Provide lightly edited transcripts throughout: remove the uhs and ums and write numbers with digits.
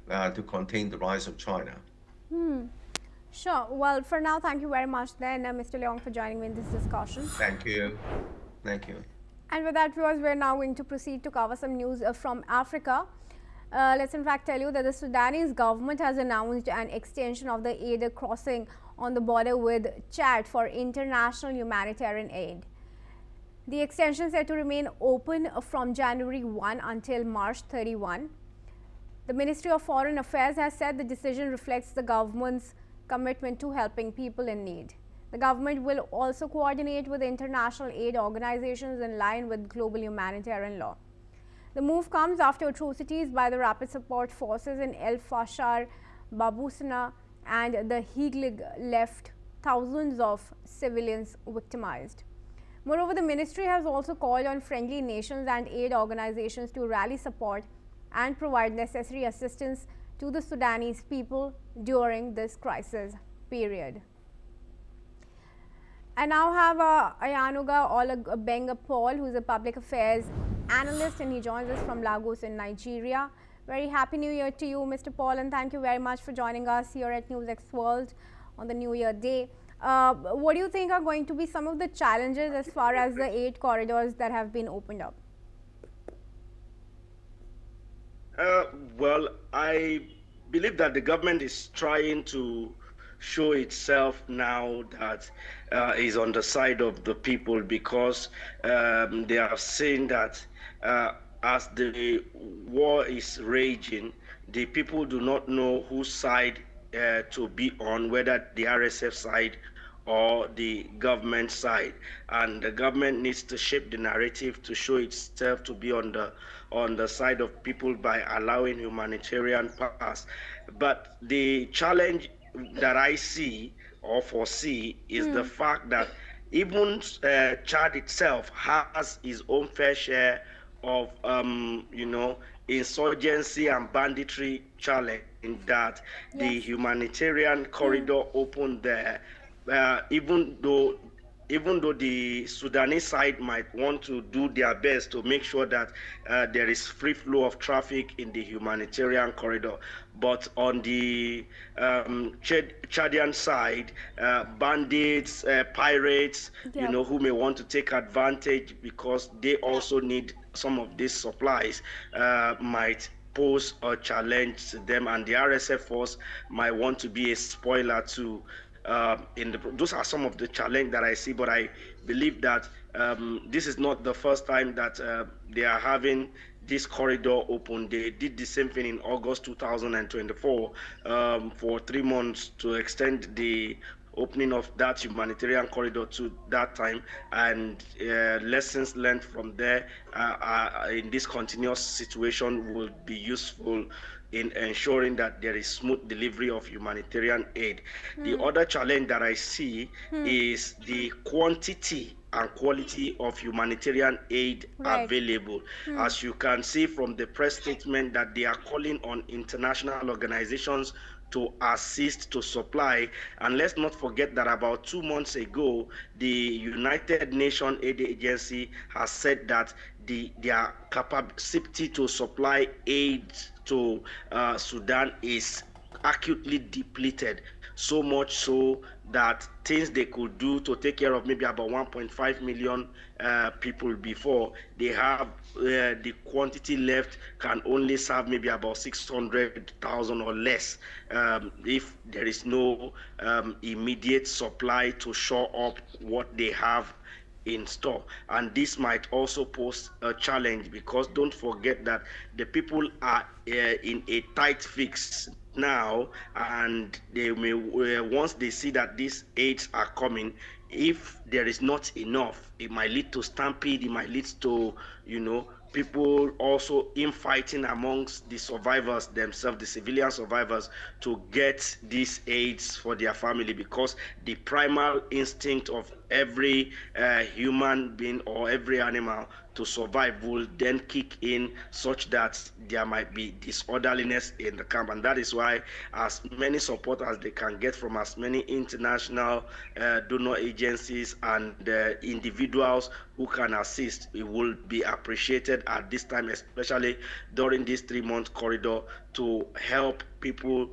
to contain the rise of China. Sure. Well, for now, thank you very much then, Mr. Leong, for joining me in this discussion. Thank you. Thank you. And with that, viewers, we're now going to proceed to cover some news from Africa. Let's in fact tell you that the Sudanese government has announced an extension of the Adre crossing on the border with Chad for international humanitarian aid. The extension is said to remain open from January 1 until March 31. The Ministry of Foreign Affairs has said the decision reflects the government's commitment to helping people in need. The government will also coordinate with international aid organizations in line with global humanitarian law. The move comes after atrocities by the Rapid Support Forces in El Fasher, Babusana, and the Heglig left thousands of civilians victimized. Moreover, the ministry has also called on friendly nations and aid organizations to rally support and provide necessary assistance to the Sudanese people during this crisis period. I now have Ayanuga Olabenga Paul, who is a public affairs analyst, and he joins us from Lagos in Nigeria. Very happy New Year to you, Mr. Paul, and thank you very much for joining us here at NewsX World on the New Year Day. What do you think are going to be some of the challenges as far as the aid corridors that have been opened up? Well, I believe that the government is trying to show itself now that is on the side of the people, because they have seen that as the war is raging, the people do not know whose side to be on, whether the RSF side or the government side, and the government needs to shape the narrative to show itself to be on the side of people by allowing humanitarian pass. But the challenge that I see or foresee is the fact that even Chad itself has its own fair share of insurgency and banditry challenge, in that the humanitarian corridor opened there, even though the Sudanese side might want to do their best to make sure that there is free flow of traffic in the humanitarian corridor. But on the Chadian side, bandits, pirates, who may want to take advantage because they also need some of these supplies, might pose a challenge to them, and the RSF force might want to be a spoiler to. Those are some of the challenge that I see, but I believe that this is not the first time that they are having this corridor open. They did the same thing in August 2024 for 3 months to extend the opening of that humanitarian corridor to that time, and lessons learned from there in this continuous situation will be useful in ensuring that there is smooth delivery of humanitarian aid. The other challenge that I see is the quantity and quality of humanitarian aid available. As you can see from the press statement, that they are calling on international organizations to assist, to supply. And let's not forget that about 2 months ago, the United Nations Aid Agency has said that their capacity to supply aid to Sudan is acutely depleted, so much so that things they could do to take care of maybe about 1.5 million people before, they have the quantity left can only serve maybe about 600,000 or less, if there is no immediate supply to shore up what they have in store. And this might also pose a challenge, because don't forget that the people are in a tight fix now, and they may once they see that these aids are coming, if there is not enough, it might lead to stampede, it might lead to people also infighting amongst the survivors themselves, the civilian survivors, to get these aids for their family, because the primal instinct of every human being or every animal to survive will then kick in, such that there might be disorderliness in the camp. And that is why as many support as they can get from as many international donor agencies and individuals who can assist, it will be appreciated at this time, especially during this 3-month corridor, to help people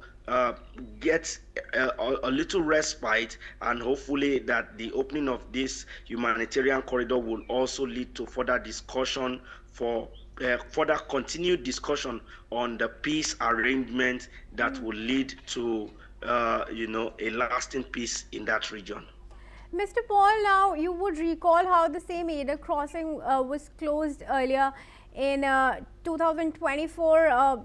get a little respite, and hopefully that the opening of this humanitarian corridor will also lead to further discussion for further continued discussion on the peace arrangement that will lead to a lasting peace in that region. Mr. Paul, now you would recall how the same Adre crossing was closed earlier in 2024,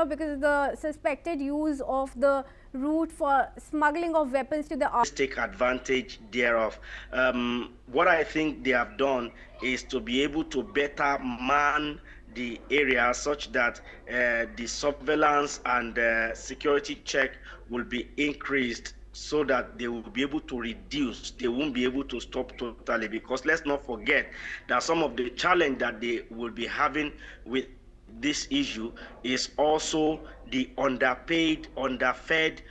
because of the suspected use of the route for smuggling of weapons to the take advantage thereof. What I think they have done is to be able to better man the area, such that the surveillance and security check will be increased, so that they will be able to reduce. They won't be able to stop totally, because let's not forget that some of the challenge that they will be having with this issue is also the underpaid, underfed,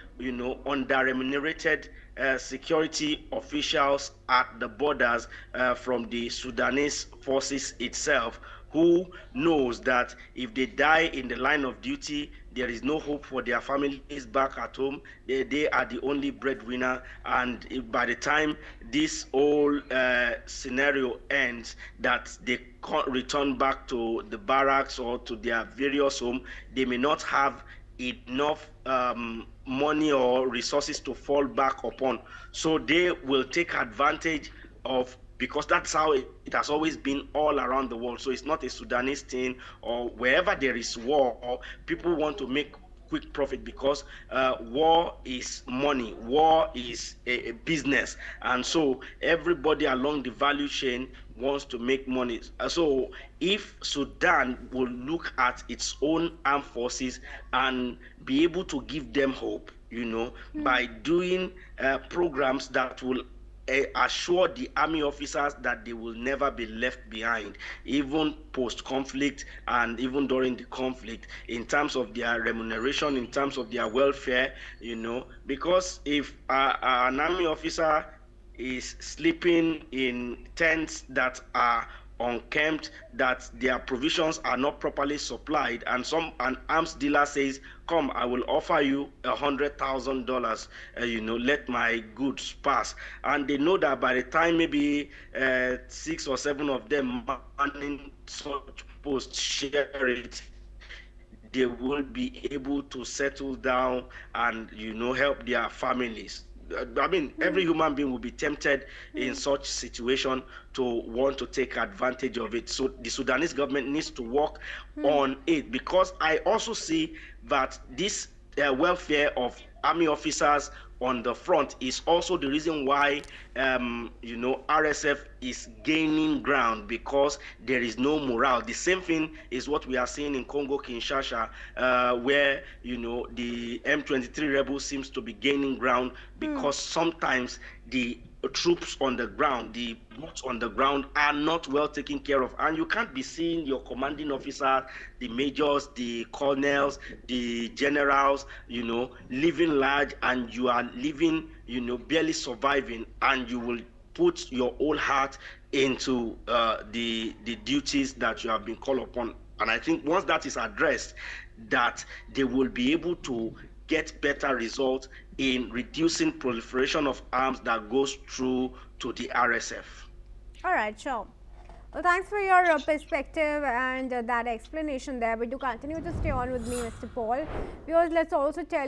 under-remunerated security officials at the borders from the Sudanese forces itself, who knows that if they die in the line of duty, there is no hope for their families back at home. They are the only breadwinner, and by the time this whole scenario ends, that they can't return back to the barracks or to their various home, they may not have enough money or resources to fall back upon. So they will take advantage of, because that's how it has always been all around the world. So it's not a Sudanese thing, or wherever there is war, people want to make quick profit, because war is money, war is a business, and so everybody along the value chain wants to make money. So if Sudan will look at its own armed forces and be able to give them hope, by doing programs that will assure the army officers that they will never be left behind, even post-conflict and even during the conflict, in terms of their remuneration, in terms of their welfare, because if an army officer is sleeping in tents that are unkempt, that their provisions are not properly supplied, and an arms dealer says, come, I will offer you $100,000, let my goods pass, and they know that by the time maybe 6 or 7 of them manning such posts share it, they will be able to settle down and help their families. I mean, every human being will be tempted in such situation to want to take advantage of it. So the Sudanese government needs to work on it, because I also see that this welfare of army officers on the front is also the reason why RSF is gaining ground, because there is no morale. The same thing is what we are seeing in Congo Kinshasa, where the M23 rebels seems to be gaining ground, because sometimes the troops on the ground, the boots on the ground, are not well taken care of, and you can't be seeing your commanding officer, the majors, the colonels, the generals, living large, and you are living, barely surviving, and you will put your whole heart into the duties that you have been called upon. And I think once that is addressed, that they will be able to get better results in reducing proliferation of arms that goes through to the RSF. All right, sure. Well, thanks for your perspective and that explanation there. But do continue to stay on with me, Mr. Paul, because let's also tell